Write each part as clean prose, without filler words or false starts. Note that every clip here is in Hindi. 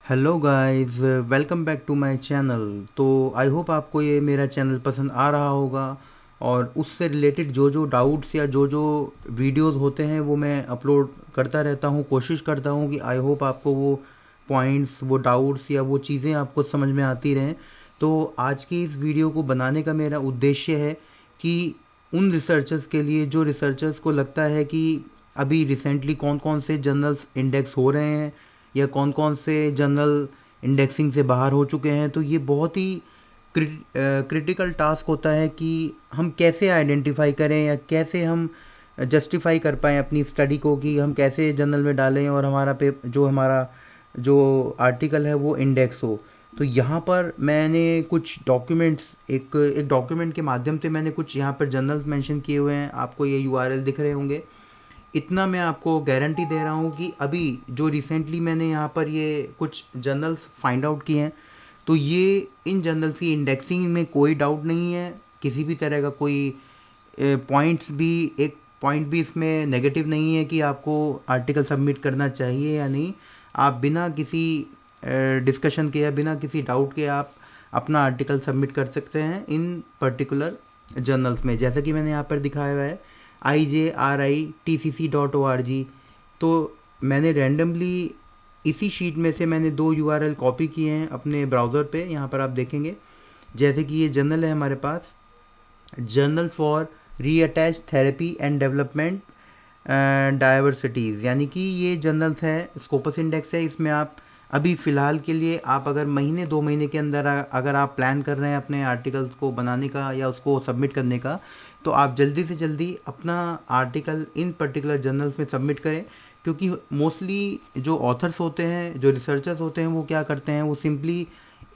Hello guys, welcome back to my channel. तो आई होप आपको ये मेरा चैनल पसंद आ रहा होगा और उससे रिलेटेड जो जो डाउट्स या जो जो वीडियोस होते हैं वो मैं अपलोड करता रहता हूँ। कोशिश करता हूँ कि आई होप आपको वो पॉइंट्स, वो डाउट्स या वो चीज़ें आपको समझ में आती रहें। तो आज की इस वीडियो को बनाने का मेरा उद्देश्य है कि उन रिसर्चर्स के लिए जो रिसर्चर्स को लगता है कि अभी रिसेंटली कौन कौन से जर्नल्स इंडेक्स हो रहे हैं या कौन कौन से जर्नल इंडेक्सिंग से बाहर हो चुके हैं, तो ये बहुत ही क्रिटिकल टास्क होता है कि हम कैसे आइडेंटिफाई करें या कैसे हम जस्टिफाई कर पाएँ अपनी स्टडी को कि हम कैसे जर्नल में डालें और हमारा जो आर्टिकल है वो इंडेक्स हो। तो यहाँ पर मैंने कुछ डॉक्यूमेंट्स, एक डॉक्यूमेंट के माध्यम से मैंने कुछ यहाँ पर जर्नल्स मेंशन किए हुए हैं। आपको ये यूआरएल दिख रहे होंगे। इतना मैं आपको गारंटी दे रहा हूँ कि अभी जो रिसेंटली मैंने यहाँ पर ये कुछ जर्नल्स फाइंड आउट किए हैं, तो ये इन जर्नल्स की इंडेक्सिंग में कोई डाउट नहीं है। किसी भी तरह का कोई एक पॉइंट भी इसमें नेगेटिव नहीं है कि आपको आर्टिकल सबमिट करना चाहिए या नहीं। आप बिना किसी डिस्कशन के या बिना किसी डाउट के आप अपना आर्टिकल सबमिट कर सकते हैं इन पर्टिकुलर जर्नल्स में, जैसा कि मैंने यहाँ पर दिखाया हुआ है IJRITCC.org। तो मैंने रैंडमली इसी शीट में से मैंने 2 यूआरएल कॉपी किए हैं अपने ब्राउज़र पे। यहाँ पर आप देखेंगे जैसे कि ये जर्नल है हमारे पास, journal for reattach therapy and development diversities, यानी कि ये जर्नल्स है, स्कोपस इंडेक्स है। इसमें आप अभी फ़िलहाल के लिए आप अगर महीने 2 महीने के अंदर अगर आप प्लान कर रहे हैं अपने आर्टिकल्स को बनाने का या उसको सबमिट करने का, तो आप जल्दी से जल्दी अपना आर्टिकल इन पर्टिकुलर जर्नल्स में सबमिट करें। क्योंकि मोस्टली जो ऑथर्स होते हैं, जो रिसर्चर्स होते हैं, वो क्या करते हैं, वो सिंपली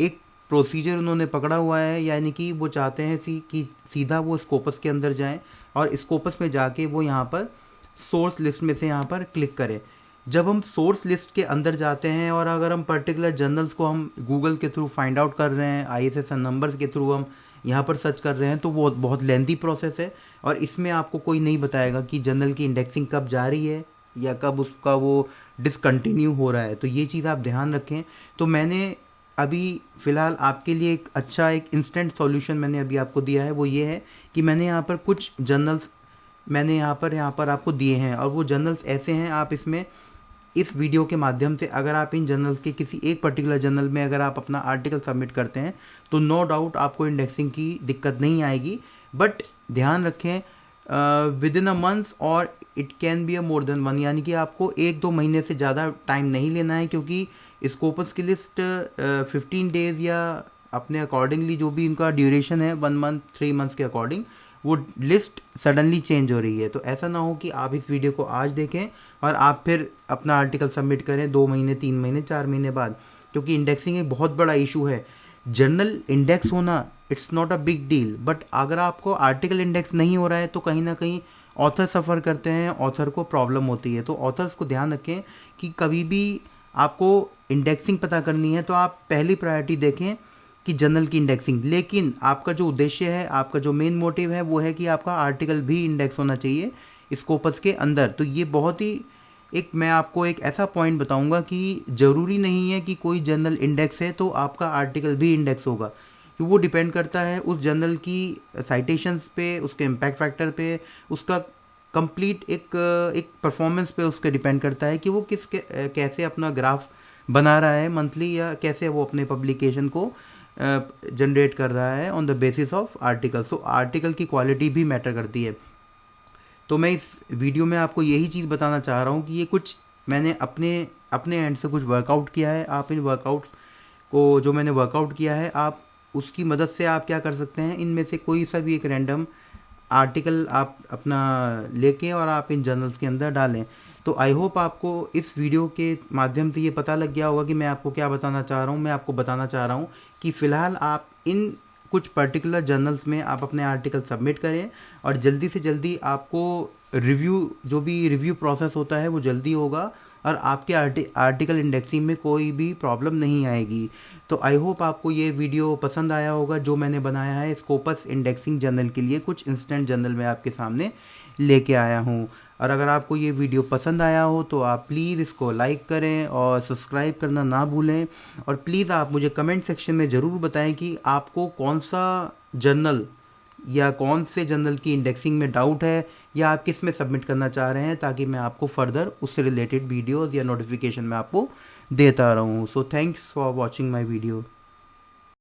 एक प्रोसीजर उन्होंने पकड़ा हुआ है, यानी कि वो चाहते हैं कि सीधा वो स्कोपस के अंदर जाएं और स्कोपस में जाके वो यहाँ पर सोर्स लिस्ट में से यहाँ पर क्लिक करें। जब हम सोर्स लिस्ट के अंदर जाते हैं और अगर हम पर्टिकुलर जर्नल्स को हम गूगल के थ्रू फाइंड आउट कर रहे हैं, ISSN नंबर्स के थ्रू हम यहाँ पर सर्च कर रहे हैं, तो वो बहुत लेंथी प्रोसेस है और इसमें आपको कोई नहीं बताएगा कि जर्नल की इंडेक्सिंग कब जारी है या कब उसका वो डिसकंटिन्यू हो रहा है। तो ये चीज़ आप ध्यान रखें। तो मैंने अभी फ़िलहाल आपके लिए एक इंस्टेंट सॉल्यूशन मैंने अभी आपको दिया है। वो ये है कि मैंने यहाँ पर कुछ जर्नल्स मैंने यहाँ पर आपको दिए हैं और वो जर्नल्स ऐसे हैं, आप इसमें इस वीडियो के माध्यम से अगर आप इन जर्नल्स के किसी एक पर्टिकुलर जर्नल में अगर आप अपना आर्टिकल सबमिट करते हैं तो नो डाउट आपको इंडेक्सिंग की दिक्कत नहीं आएगी। बट ध्यान रखें, विद इन अ मंथ और it can be a more than 1, यानी कि आपको 1-2 महीने से ज़्यादा टाइम नहीं लेना है, क्योंकि स्कोपस की लिस्ट 15 डेज़ या अपने अकॉर्डिंगली जो भी इनका ड्यूरेशन है 1 मंथ 3 मंथ्स के अकॉर्डिंग वो लिस्ट सडनली चेंज हो रही है। तो ऐसा ना हो कि आप इस वीडियो को आज देखें और आप फिर अपना आर्टिकल सबमिट करें 2 महीने 3 महीने 4 महीने बाद, क्योंकि इंडेक्सिंग एक बहुत बड़ा इशू है। जर्नल इंडेक्स होना it's not a big deal, but अगर आपको आर्टिकल इंडेक्स नहीं हो रहा है तो कहीं ना कहीं ऑथर सफ़र करते हैं, ऑथर को प्रॉब्लम होती है। तो ऑथर्स को ध्यान रखें कि कभी भी आपको इंडेक्सिंग पता करनी है तो आप पहली प्रायोरिटी देखें कि जर्नल की इंडेक्सिंग, लेकिन आपका जो उद्देश्य है, आपका जो मेन मोटिव है वो है कि आपका आर्टिकल भी इंडेक्स होना चाहिए स्कोपस के अंदर। तो ये बहुत ही मैं आपको एक ऐसा पॉइंट बताऊंगा कि ज़रूरी नहीं है कि कोई जर्नल इंडेक्स है तो आपका आर्टिकल भी इंडेक्स होगा। तो वो डिपेंड करता है उस जर्नल की साइटेशंस पे, उसके इम्पैक्ट फैक्टर पे, उसका कंप्लीट एक परफॉर्मेंस पे उसके डिपेंड करता है कि वो कैसे अपना ग्राफ बना रहा है मंथली, या कैसे वो अपने पब्लिकेशन को जनरेट कर रहा है on the basis of article. तो आर्टिकल की क्वालिटी भी मैटर करती है। तो मैं इस वीडियो में आपको यही चीज़ बताना चाह रहा हूँ कि ये कुछ मैंने अपने एंड से कुछ वर्कआउट किया है। आप इन वर्कआउट को, जो मैंने वर्कआउट किया है, आप उसकी मदद से आप क्या कर सकते हैं, इनमें से कोई सा भी एक रैंडम आर्टिकल आप अपना लेके और आप इन जर्नल्स के अंदर डालें। तो आई होप आपको इस वीडियो के माध्यम से ये पता लग गया होगा कि मैं आपको क्या बताना चाह रहा हूँ। मैं आपको बताना चाह रहा हूँ कि फ़िलहाल आप इन कुछ पर्टिकुलर जर्नल्स में आप अपने आर्टिकल सबमिट करें और जल्दी से जल्दी आपको जो भी रिव्यू प्रोसेस होता है वो जल्दी होगा और आपके आर्टिकल इंडेक्सिंग में कोई भी प्रॉब्लम नहीं आएगी। तो आई होप आपको ये वीडियो पसंद आया होगा जो मैंने बनाया है स्कोपस इंडेक्सिंग जर्नल के लिए। कुछ इंस्टेंट जर्नल में आपके सामने लेके आया हूँ। और अगर आपको ये वीडियो पसंद आया हो तो आप प्लीज़ इसको लाइक करें और सब्सक्राइब करना ना भूलें। और प्लीज़ आप मुझे कमेंट सेक्शन में ज़रूर बताएं कि आपको कौन सा जर्नल या कौन से जर्नल की इंडेक्सिंग में डाउट है या आप किस में सबमिट करना चाह रहे हैं, ताकि मैं आपको फर्दर उससे रिलेटेड वीडियोज़ या नोटिफिकेशन मैं आपको देता रहूँ। So thanks for watching my video.